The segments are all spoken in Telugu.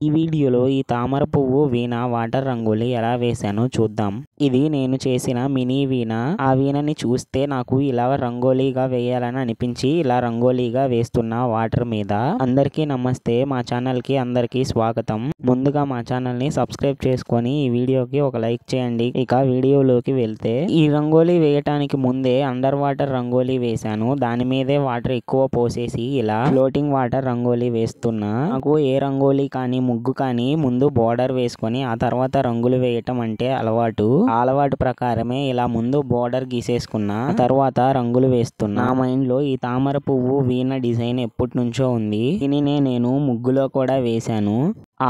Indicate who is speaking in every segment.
Speaker 1: ఈ వీడియోలో ఈ తామర పువ్వు వీణ వాటర్ రంగోలి ఎలా వేశానో చూద్దాం. ఇది నేను చేసిన మినీ వీణ. ఆ వీణని చూస్తే నాకు ఇలా రంగోలీగా వేయాలని అనిపించి ఇలా రంగోలీగా వేస్తున్నా వాటర్ మీద. అందరికీ నమస్తే, మా ఛానల్ కి అందరికీ స్వాగతం. ముందుగా మా ఛానల్ ని సబ్స్క్రైబ్ చేసుకొని ఈ వీడియోకి ఒక లైక్ చేయండి. ఇక వీడియోలోకి వెళ్తే, ఈ రంగోలీ వేయటానికి ముందే అండర్ వాటర్ రంగోలీ వేశాను. దాని మీదే వాటర్ ఎక్కువ పోసేసి ఇలా ఫ్లోటింగ్ వాటర్ రంగోలీ వేస్తున్నా. నాకు ఏ రంగోలీ కానీ ముగ్గు కానీ ముందు బోర్డర్ వేసుకొని ఆ తర్వాత రంగులు వేయటం అంటే అలవాటు. ఆ అలవాటు ప్రకారమే ఇలా ముందు బోర్డర్ గీసేసుకున్నా, తర్వాత రంగులు వేస్తున్నా. నా మైండ్ లో ఈ తామర పువ్వు వీణ డిజైన్ ఎప్పటి నుంచో ఉంది. దీనినే నేను ముగ్గులో కూడా వేశాను.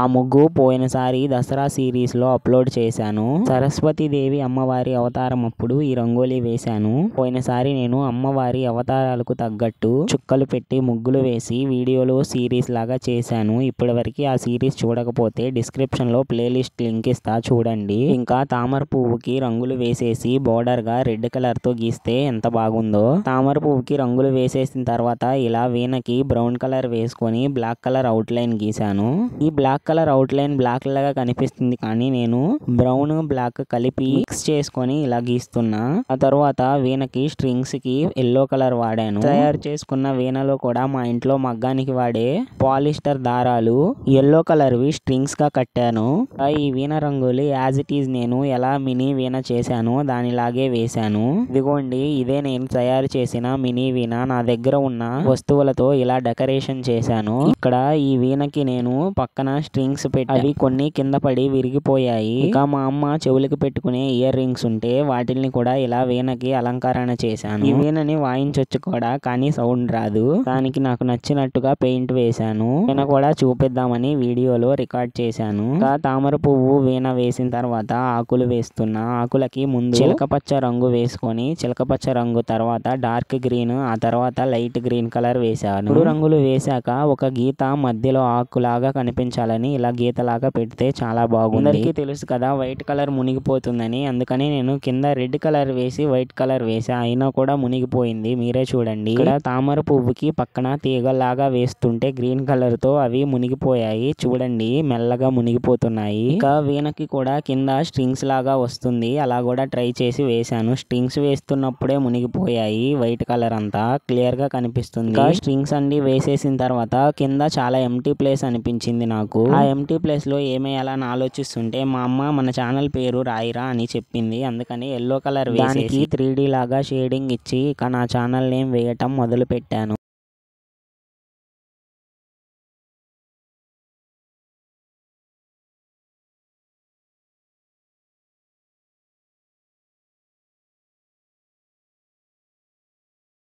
Speaker 1: ఆ ముగ్గు పోయినసారి దసరా సిరీస్ లో అప్లోడ్ చేశాను. సరస్వతీదేవి అమ్మవారి అవతారం అప్పుడు ఈ రంగోలీ వేశాను. పోయినసారి నేను అమ్మవారి అవతారాలకు తగ్గట్టు చుక్కలు పెట్టి ముగ్గులు వేసి వీడియోలో సిరీస్ లాగా చేశాను. ఇప్పటి వరకు ఆ సిరీస్ చూడకపోతే డిస్క్రిప్షన్ లో ప్లేలిస్ట్ లింక్ ఇస్తా, చూడండి. ఇంకా తామర పువ్వుకి రంగులు వేసేసి బోర్డర్ గా రెడ్ కలర్ తో గీస్తే ఎంత బాగుందో. తామర పువ్వుకి రంగులు వేసేసిన తర్వాత ఇలా వీణకి బ్రౌన్ కలర్ వేసుకొని బ్లాక్ కలర్ అవుట్ లైన్ గీశాను. ఈ black colour outline black లాగా కనిపిస్తుంది, కానీ నేను బ్రౌన్ బ్లాక్ కలిపి మిక్స్ చేసుకొని ఇలా గీస్తున్నా. ఆ తర్వాత వీణకి స్ట్రింగ్స్ కి ఎల్లో కలర్ వాడాను. తయారు చేసుకున్న వీణలో కూడా మా ఇంట్లో మగ్గానికి వాడే పాలిస్టర్ దారాలు ఎల్లో కలర్ వి స్ట్రింగ్స్ గా కట్టాను. ఈ వీణ రంగోలి యాజ్ ఇట్ ఈజ్ నేను ఎలా మినీ వీణ చేశానో దానిలాగే వేశాను. ఇదిగోండి, ఇదే నేను తయారు చేసిన మినీ వీణ. నా దగ్గర ఉన్న వస్తువులతో ఇలా డెకరేషన్ చేశాను. ఇక్కడ ఈ వీణకి నేను పక్కన స్ట్రింగ్స్ పెట్టి అవి కొన్ని కింద పడి విరిగిపోయాయి. ఇక మా అమ్మ చెవులకి పెట్టుకునే ఇయర్ రింగ్స్ ఉంటే వాటిల్ని కూడా ఇలా వీణకి అలంకరణ చేశాను. ఈ వీణని వాయించొచ్చు కూడా, కానీ సౌండ్ రాదు. దానికి నాకు నచ్చినట్టుగా పెయింట్ వేశాను. వీణ కూడా చూపిద్దామని వీడియోలో రికార్డ్ చేశాను. ఇంకా తామర పువ్వు వీణ వేసిన తర్వాత ఆకులు వేస్తున్నా. ఆకులకి ముందు చిలకపచ్చ రంగు వేసుకొని చిలకపచ్చ రంగు తర్వాత డార్క్ గ్రీన్, ఆ తర్వాత లైట్ గ్రీన్ కలర్ వేశాను. 3 రంగులు వేశాక ఒక గీత మధ్యలో ఆకులాగా కనిపించాలని ఇలా గీతలాగా పెడితే చాలా బాగుంది. అందరికీ తెలుసు కదా వైట్ కలర్ మునిగిపోతుందని, అందుకని నేను కింద రెడ్ కలర్ వేసి వైట్ కలర్ వేసా. అయినా కూడా మునిగిపోయింది, మీరే చూడండి. ఇక్కడ తామర పువ్వుకి పక్కన తీగలాగా వేస్తుంటే గ్రీన్ కలర్ తో అవి మునిగిపోయాయి. చూడండి, మెల్లగా మునిగిపోతున్నాయి. ఇంకా వీణకి కూడా కింద స్ట్రింగ్స్ లాగా వస్తుంది, అలా కూడా ట్రై చేసి వేశాను. స్ట్రింగ్స్ వేస్తున్నప్పుడే మునిగిపోయాయి. వైట్ కలర్ అంతా క్లియర్ గా కనిపిస్తుంది. స్ట్రింగ్స్ అండి వేసేసిన తర్వాత కింద చాలా ఎంటీ ప్లేస్ అనిపించింది నాకు. ఆ ఎంటీ ప్లేస్ లో ఏమేయాలని ఆలోచిస్తుంటే మా అమ్మ మన ఛానల్ పేరు రాయిరా అని చెప్పింది. అందుకని ఎల్లో కలర్ వేసేసి 3D లాగా షేడింగ్ ఇచ్చి ఇక నా ఛానల్ నేమ్ వేయటం మొదలు పెట్టాను.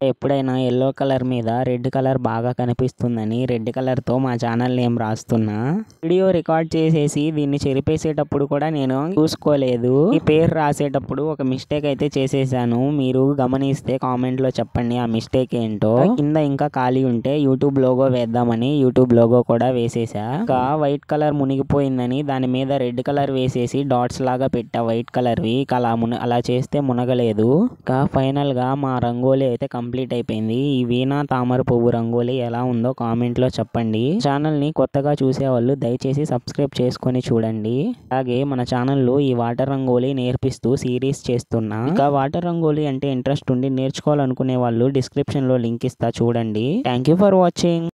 Speaker 1: ఎప్పుడైనా ఎల్లో కలర్ మీద రెడ్ కలర్ బాగా కనిపిస్తుందని రెడ్ కలర్ తో మా ఛానల్ నేమ్ రాస్తున్నా. వీడియో రికార్డ్ చేసేసి దీన్ని చెరిపేసేటప్పుడు కూడా నేను చూసుకోలేదు. ఈ పేరు రాసేటప్పుడు ఒక మిస్టేక్ అయితే చేసేసాను. మీరు గమనిస్తే కామెంట్ లో చెప్పండి ఆ మిస్టేక్ ఏంటో. కింద ఇంకా ఖాళీ ఉంటే యూట్యూబ్ లోగో వేద్దామని యూట్యూబ్ లోగో కూడా వేసేసా. ఇంకా వైట్ కలర్ మునిగిపోయిందని దాని మీద రెడ్ కలర్ వేసేసి డాట్స్ లాగా పెట్టా వైట్ కలర్ వి. అలా చేస్తే మునగలేదు. ఇంకా ఫైనల్ గా మా రంగోలి అయితే కంప్లీట్ అయిపోయింది. ఈ వీణ తామర పువ్వు రంగోలి ఎలా ఉందో కామెంట్ లో చెప్పండి. ఛానల్ ని కొత్తగా చూసే వాళ్ళు దయచేసి సబ్స్క్రైబ్ చేసుకొని చూడండి. అలాగే మన ఛానల్లో ఈ వాటర్ రంగోలి నేర్పిస్తూ సిరీస్ చేస్తున్నా. ఇంకా వాటర్ రంగోలి అంటే ఇంట్రెస్ట్ ఉండి నేర్చుకోవాలనుకునే వాళ్ళు డిస్క్రిప్షన్ లో లింక్ ఇస్తా, చూడండి. Thank you for watching.